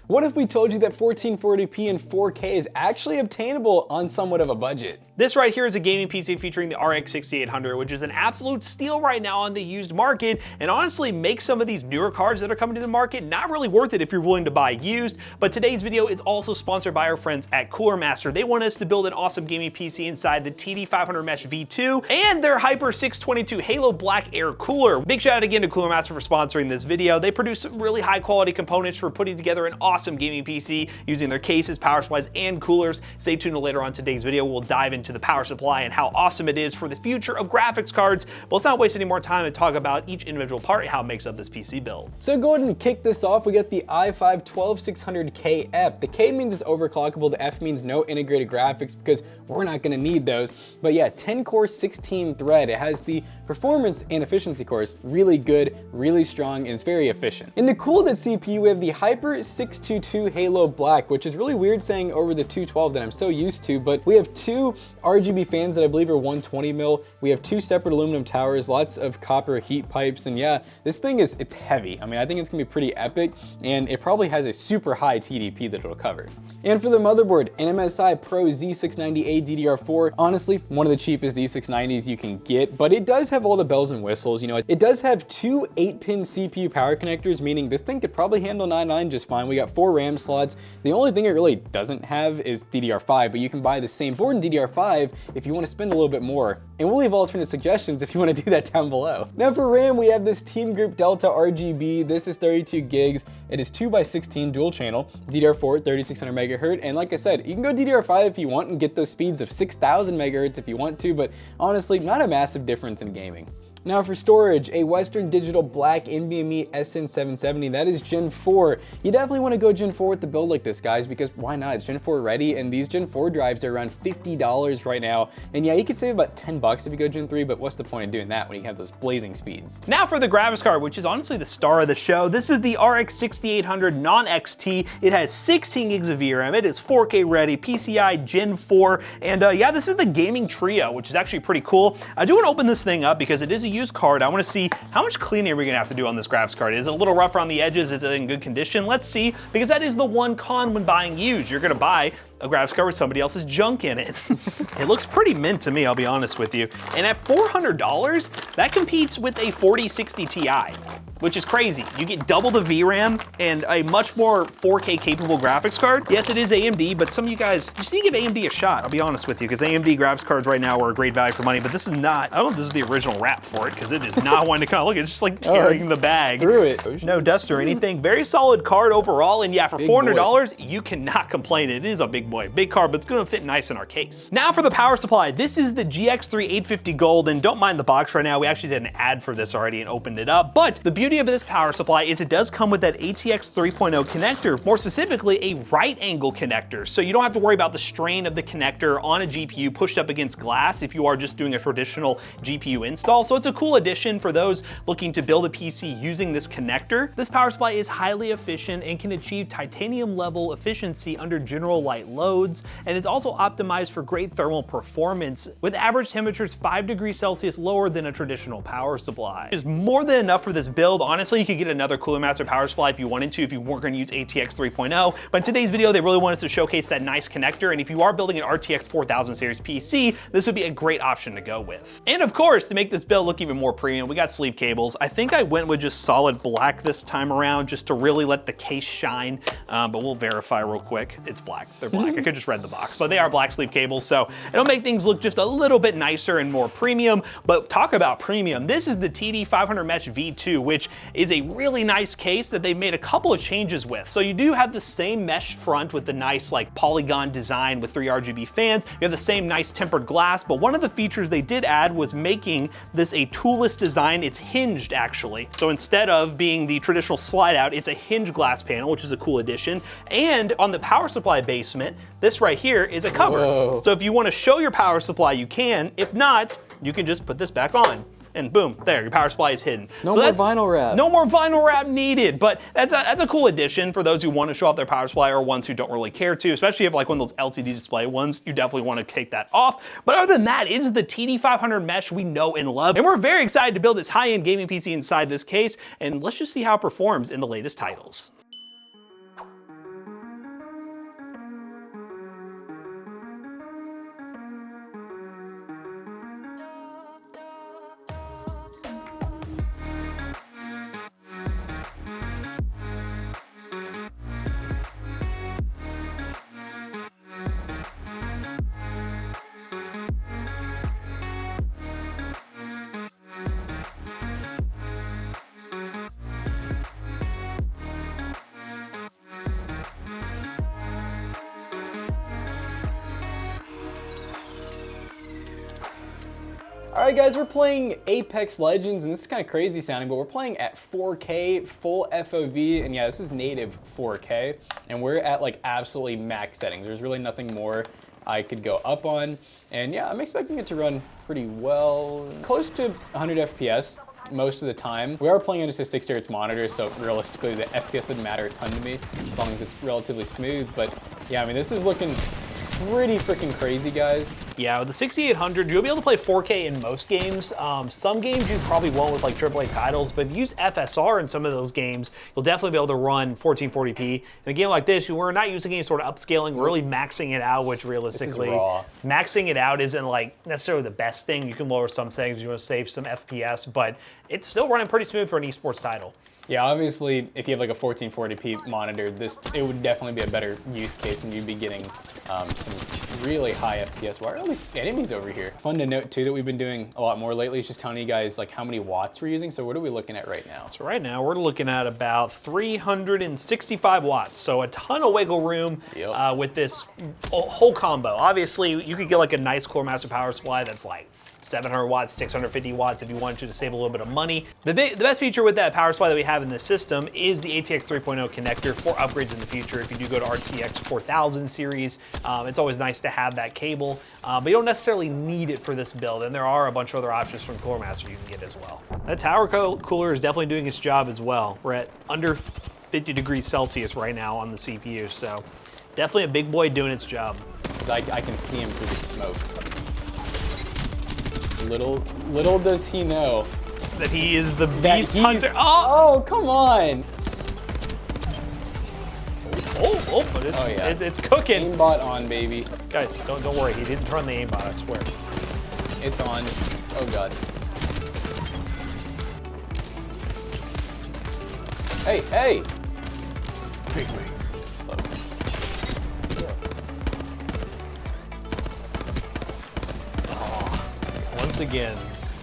What if we told you that 1440p and 4K is actually obtainable on somewhat of a budget? This right here is a gaming PC featuring the RX 6800, which is an absolute steal right now on the used market, and honestly makes some of these newer cards that are coming to the market not really worth it if you're willing to buy used. But today's video is also sponsored by our friends at Coolermaster. They want us to build an awesome gaming PC inside the TD500 Mesh V2 and their Hyper 622 Halo Black Air Cooler. Big shout out again to Coolermaster for sponsoring this video. They produce some really high quality components for putting together an awesome gaming PC using their cases, power supplies, and coolers. Stay tuned later on today's video. We'll dive into the power supply and how awesome it is for the future of graphics cards. But let's not waste any more time and talk about each individual part and how it makes up this PC build. So go ahead and kick this off. We got the i5-12600KF. The K means it's overclockable, the F means no integrated graphics because we're not gonna need those. But yeah, 10 core, 16 thread. It has the performance and efficiency cores. Really good, really strong, and it's very efficient. And to cool that CPU, we have the Hyper 622 Halo Black, which is really weird saying over the 212 that I'm so used to, but we have two RGB fans that I believe are 120 mil. We have two separate aluminum towers, lots of copper heat pipes, and yeah, this thing it's heavy. I mean, I think it's gonna be pretty epic, and it probably has a super high TDP that it'll cover. And for the motherboard, an MSI Pro Z690-A DDR4. Honestly, one of the cheapest Z690s you can get, but it does have all the bells and whistles. You know, it does have two 8-pin CPU power connectors, meaning this thing could probably handle 9.9 just fine. We got 4 RAM slots. The only thing it really doesn't have is DDR5, but you can buy the same board in DDR5 if you want to spend a little bit more. And we'll leave alternate suggestions if you want to do that down below. Now for RAM, we have this Teamgroup Delta RGB. This is 32 gigs. It is 2x16 dual channel, DDR4 at 3600 megahertz. And like I said, you can go DDR5 if you want and get those speeds of 6000 megahertz if you want to, but honestly, not a massive difference in gaming. Now for storage, a Western Digital Black NVMe SN770, that is Gen 4. You definitely want to go Gen 4 with the build like this, guys, because why not? It's Gen 4 ready, and these Gen 4 drives are around $50 right now. And yeah, you could save about 10 bucks if you go Gen 3, but what's the point of doing that when you have those blazing speeds? Now for the graphics card, which is honestly the star of the show. This is the RX 6800 non-XT. It has 16 gigs of VRAM. It is 4K ready, PCI Gen 4, and yeah, this is the gaming trio, which is actually pretty cool. I do want to open this thing up because it is a used card. I want to see how much cleaning are we gonna have to do on this graphics card. Is it a little rough around the edges? Is it in good condition? Let's see, because that is the one con when buying used. You're gonna buy a graphics card with somebody else's junk in it. It looks pretty mint to me, I'll be honest with you. And at $400, that competes with a 4060 Ti, which is crazy. You get double the VRAM and a much more 4K capable graphics card. Yes, it is AMD, but some of you guys just need to give AMD a shot, I'll be honest with you, because AMD graphics cards right now are a great value for money, but this is not, I don't know if this is the original wrap for it, because it is not one to come. Look, it's just like tearing the bag. Through it. No dust or anything. Very solid card overall, and yeah, for $400, you cannot complain. It is a big boy, big card, but it's gonna fit nice in our case. Now for the power supply, this is the GX III 850 Gold, and don't mind the box right now. We actually did an ad for this already and opened it up, but the beauty of this power supply is it does come with that ATX 3.0 connector, more specifically a right angle connector. So you don't have to worry about the strain of the connector on a GPU pushed up against glass if you are just doing a traditional GPU install. So it's a cool addition for those looking to build a PC using this connector. This power supply is highly efficient and can achieve titanium level efficiency under general light loads, and it's also optimized for great thermal performance with average temperatures 5 degrees Celsius lower than a traditional power supply. It's more than enough for this build. Honestly, you could get another Coolermaster power supply if you wanted to, if you weren't going to use ATX 3.0, but in today's video they really want us to showcase that nice connector, and if you are building an RTX 4000 series PC, this would be a great option to go with. And of course, to make this build look even more premium, we got sleeve cables. I think I went with just solid black this time around just to really let the case shine, but we'll verify real quick. It's black, they're black. I could just read the box, but they are black sleeve cables, so it'll make things look just a little bit nicer and more premium. But talk about premium, this is the TD500 Mesh V2, which is a really nice case that they've made a couple of changes with. So you do have the same mesh front with the nice like polygon design with 3 RGB fans. You have the same nice tempered glass, but one of the features they did add was making this a toolless design. It's hinged actually. So instead of being the traditional slide out, it's a hinge glass panel, which is a cool addition. And on the power supply basement, this right here is a cover. Whoa. So if you want to show your power supply, you can. If not, you can just put this back on. And boom, there, your power supply is hidden. No more vinyl wrap. No more vinyl wrap needed, but that's a cool addition for those who want to show off their power supply or ones who don't really care to, especially if like one of those LCD display ones, you definitely want to take that off. But other than that, it is the TD500 mesh we know and love. And we're very excited to build this high-end gaming PC inside this case, and let's just see how it performs in the latest titles. All right, guys, we're playing Apex Legends, and this is kind of crazy sounding, but we're playing at 4K, full FOV, and yeah, this is native 4K, and we're at like absolutely max settings. There's really nothing more I could go up on, and yeah, I'm expecting it to run pretty well, close to 100 FPS most of the time. We are playing on just a 60 Hz monitor, so realistically the FPS doesn't matter a ton to me, as long as it's relatively smooth, but yeah, I mean, this is looking pretty freaking crazy, guys. Yeah, with the 6800, you'll be able to play 4K in most games. Some games you probably won't with like AAA titles, but if you use FSR in some of those games, you'll definitely be able to run 1440p. In a game like this, we're not using any sort of upscaling, we're really maxing it out, which realistically, maxing it out isn't like necessarily the best thing. You can lower some settings, you want to save some FPS, but it's still running pretty smooth for an esports title. Yeah, obviously, if you have like a 1440p monitor, it would definitely be a better use case, and you'd be getting some really high FPS. Why are all these enemies over here? Fun to note too that we've been doing a lot more lately is just telling you guys like how many watts we're using. So what are we looking at right now? So right now we're looking at about 365 watts. So a ton of wiggle room with this whole combo. Obviously, you could get like a nice Coolermaster power supply that's like 700 watts, 650 watts if you wanted to save a little bit of money. The best feature with that power supply that we have in this system is the ATX 3.0 connector for upgrades in the future. If you do go to RTX 4000 series, it's always nice to have that cable, but you don't necessarily need it for this build, and there are a bunch of other options from Coolermaster you can get as well. That tower cooler is definitely doing its job as well. We're at under 50 degrees Celsius right now on the CPU, so definitely a big boy doing its job. Because I can see him through the smoke. Little does he know that he is the beast hunter. Oh, come on! It's cooking. Aimbot on, baby. Guys, don't worry. He didn't turn the aimbot, I swear. It's on. Oh god. Hey! Piggy. Once again.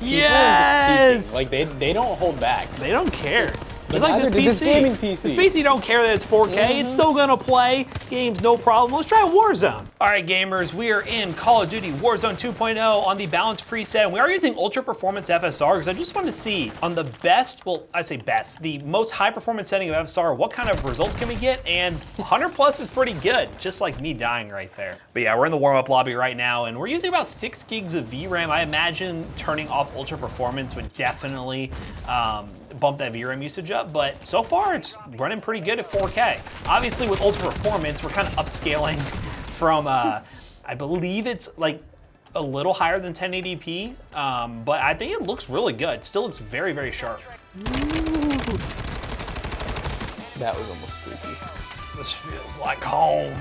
Yes! Like they don't hold back. They don't care. Just like this PC. This gaming PC. This PC don't care that it's 4K. It's still gonna play. Game's no problem. Let's try Warzone. All right, gamers, we are in Call of Duty Warzone 2.0 on the balanced preset. And we are using Ultra Performance FSR because I just want to see on the best, well, I'd say best, the most high performance setting of FSR, what kind of results can we get? And 100 plus is pretty good, just like me dying right there. But yeah, we're in the warm-up lobby right now, and we're using about 6 gigs of VRAM. I imagine turning off Ultra Performance would definitely bump that VRAM usage up, but so far it's running pretty good at 4K. Obviously with Ultra Performance, we're kind of upscaling from, I believe it's like a little higher than 1080p, but I think it looks really good. It still looks very, very sharp. Ooh. That was almost spooky. This feels like home.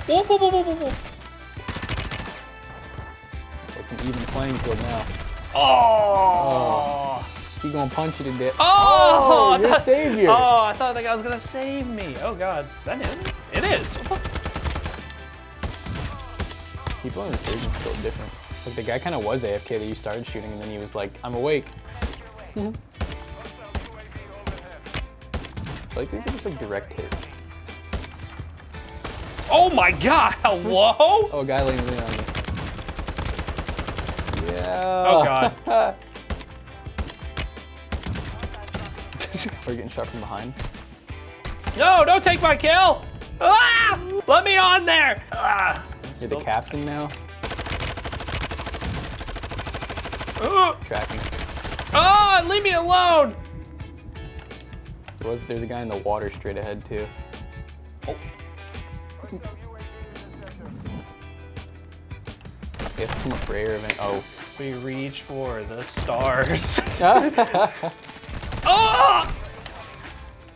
Whoa, whoa, whoa, whoa, whoa. It's an even playing field now. Oh! He gonna punch you to death. Oh! You're a savior. Oh, I thought that guy was gonna save me. Oh god, is that him? It is. People in Resurgence feel different. Like the guy kind of was AFK that you started shooting, and then he was like, "I'm awake." I feel like these are just like direct hits. Oh my god! Hello? Oh, a guy laying in on me. Yeah. Oh god. We're getting shot from behind. No, don't take my kill! Ah! Let me on there! Ah! You're the captain now. Tracking. Ah! Leave me alone! There's a guy in the water straight ahead too. Oh. You have to come up for air event. Oh. We reach for the stars. Oh!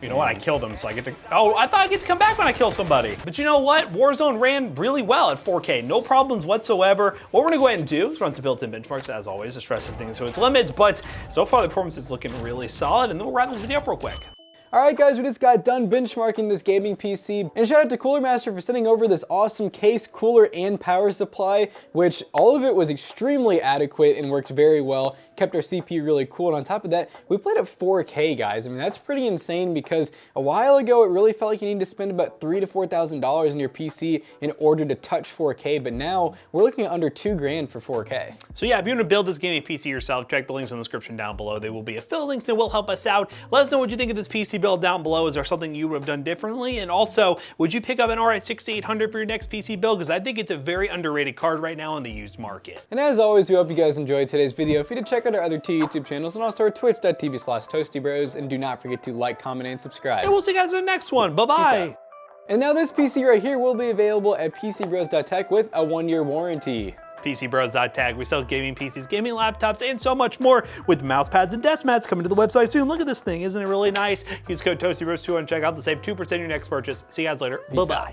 You know what? I killed him, so I get to. Oh, I thought I get to come back when I kill somebody. But you know what? Warzone ran really well at 4K. No problems whatsoever. What we're gonna go ahead and do is run some built-in benchmarks, as always, to stress this thing to its limits. But so far, the performance is looking really solid, and then we'll wrap this video up real quick. Alright guys, we just got done benchmarking this gaming PC, and shout out to Coolermaster for sending over this awesome case, cooler, and power supply, which all of it was extremely adequate and worked very well. kept our CPU really cool. And on top of that, we played at 4K, guys. I mean, that's pretty insane because a while ago, it really felt like you need to spend about $3,000 to $4,000 in your PC in order to touch 4K, but now we're looking at under $2,000 for 4K. So yeah, if you want to build this gaming PC yourself, check the links in the description down below. They will be affiliate links and will help us out. Let us know what you think of this PC build down below. Is there something you would have done differently? And also, would you pick up an RX 6800 for your next PC build? Because I think it's a very underrated card right now in the used market. And as always, we hope you guys enjoyed today's video. Feel free to check out our other two YouTube channels and also our twitch.tv/toastybros. And do not forget to like, comment, and subscribe. And we'll see you guys in the next one. Bye-bye. And now this PC right here will be available at PCBros.tech with a 1-year warranty. PCBros.tech, we sell gaming PCs, gaming laptops, and so much more with mouse pads and desk mats coming to the website soon. Look at this thing, isn't it really nice? Use code ToastyBros2 and check out to save 2% of your next purchase. See you guys later. Bye-bye.